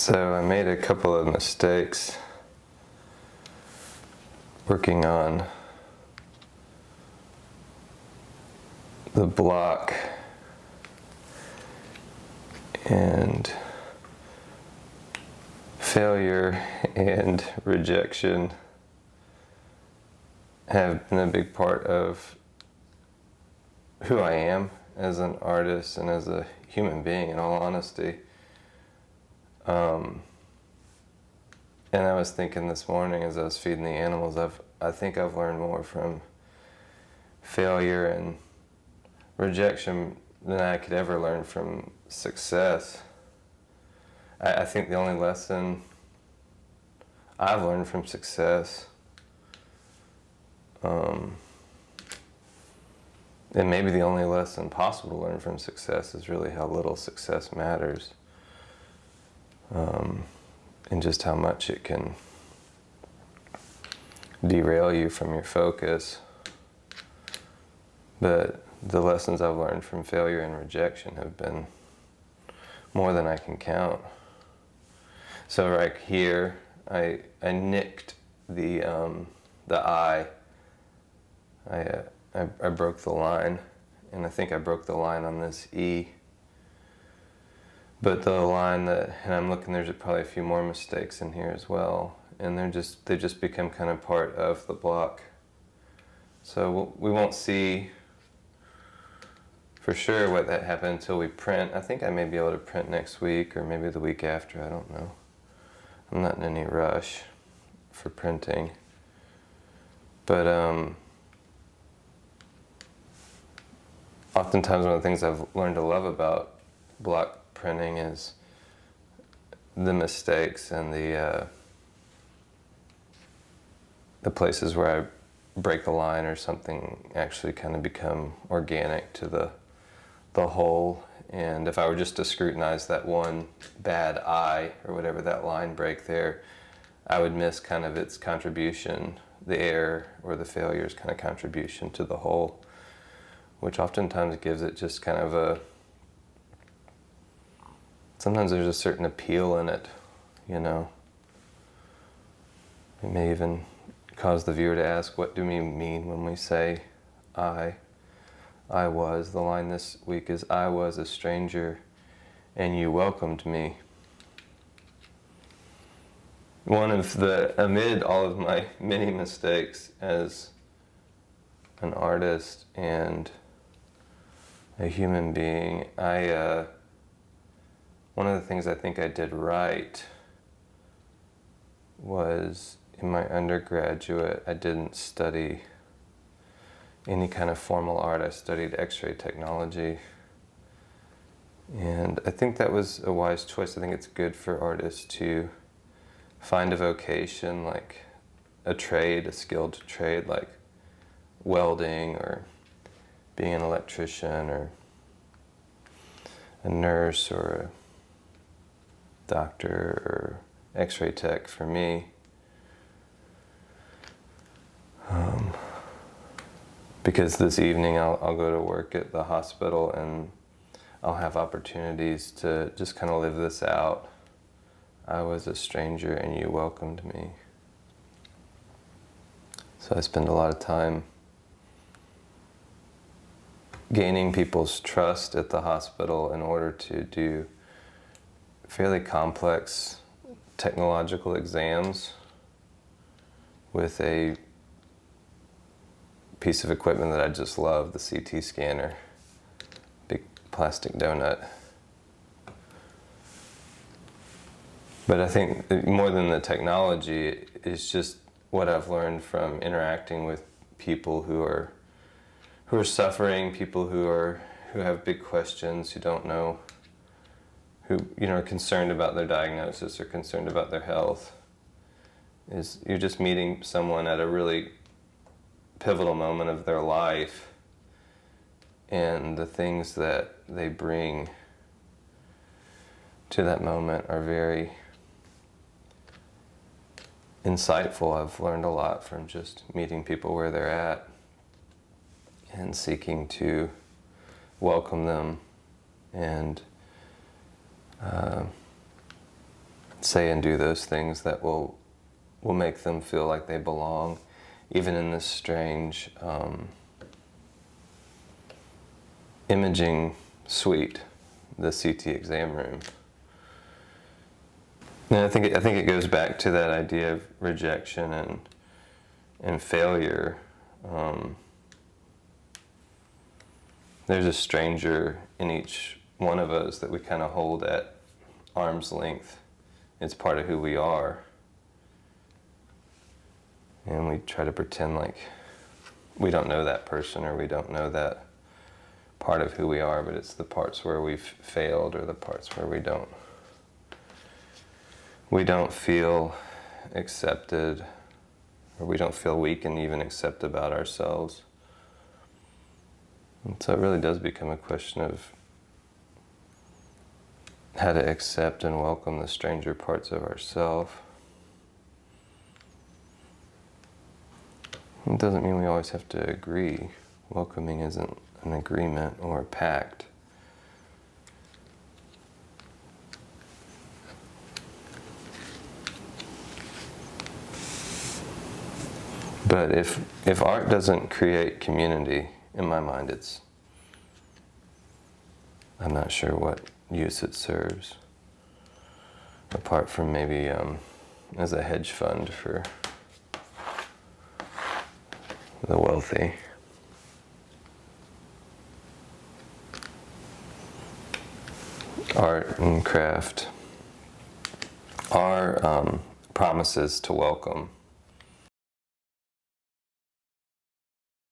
So I made a couple of mistakes working on the block and failure and rejection have been a big part of who I am as an artist and as a human being, in all honesty. And I was thinking this morning as I was feeding the animals, I think I've learned more from failure and rejection than I could ever learn from success. I think the only lesson I've learned from success, and maybe the only lesson possible to learn from success, is really how little success matters. And just how much it can derail you from your focus. But the lessons I've learned from failure and rejection have been more than I can count. So right here, I nicked the I. I broke the line, and I think I broke the line on this E. But the line and I'm looking, there's probably a few more mistakes in here as well, and they just become kind of part of the block. So we won't see for sure what that happened until we print. I think I may be able to print next week or maybe the week after, I don't know. I'm not in any rush for printing. But oftentimes one of the things I've learned to love about block printing is the mistakes and the places where I break the line or something actually kind of become organic to the whole. And if I were just to scrutinize that one bad I, or whatever that line break there, I would miss kind of its contribution, the error or the failure's kind of contribution to the whole, which oftentimes gives it just kind of sometimes there's a certain appeal in it, you know. It may even cause the viewer to ask, what do we mean when we say I was? The line this week is, I was a stranger and you welcomed me. Amid all of my many mistakes as an artist and a human being, one of the things I think I did right was in my undergraduate, I didn't study any kind of formal art. I studied X-ray technology. And I think that was a wise choice. I think it's good for artists to find a vocation, like a trade, a skilled trade, like welding or being an electrician or a nurse or a doctor or X-ray tech for me. Because this evening I'll go to work at the hospital and I'll have opportunities to just kind of live this out. I was a stranger and you welcomed me. So I spend a lot of time gaining people's trust at the hospital in order to do fairly complex technological exams with a piece of equipment that I just love, the CT scanner, big plastic donut. But I think more than the technology, it's just what I've learned from interacting with people who are suffering, people who have big questions, who don't know, who are concerned about their diagnosis or concerned about their health. Is you're just meeting someone at a really pivotal moment of their life, and the things that they bring to that moment are very insightful. I've learned a lot from just meeting people where they're at and seeking to welcome them and say and do those things that will make them feel like they belong, even in this strange imaging suite, the CT exam room. And I think it goes back to that idea of rejection and failure. There's a stranger in each one of us that we kind of hold at arm's length. It's part of who we are. And we try to pretend like we don't know that person, or we don't know that part of who we are, but it's the parts where we've failed, or the parts where we don't feel accepted, or we don't feel we can even accept about ourselves. And so it really does become a question of how to accept and welcome the stranger parts of ourselves. It doesn't mean we always have to agree. Welcoming isn't an agreement or a pact. But if art doesn't create community, in my mind, I'm not sure what use it serves, apart from maybe as a hedge fund for the wealthy. Art and craft are promises to welcome.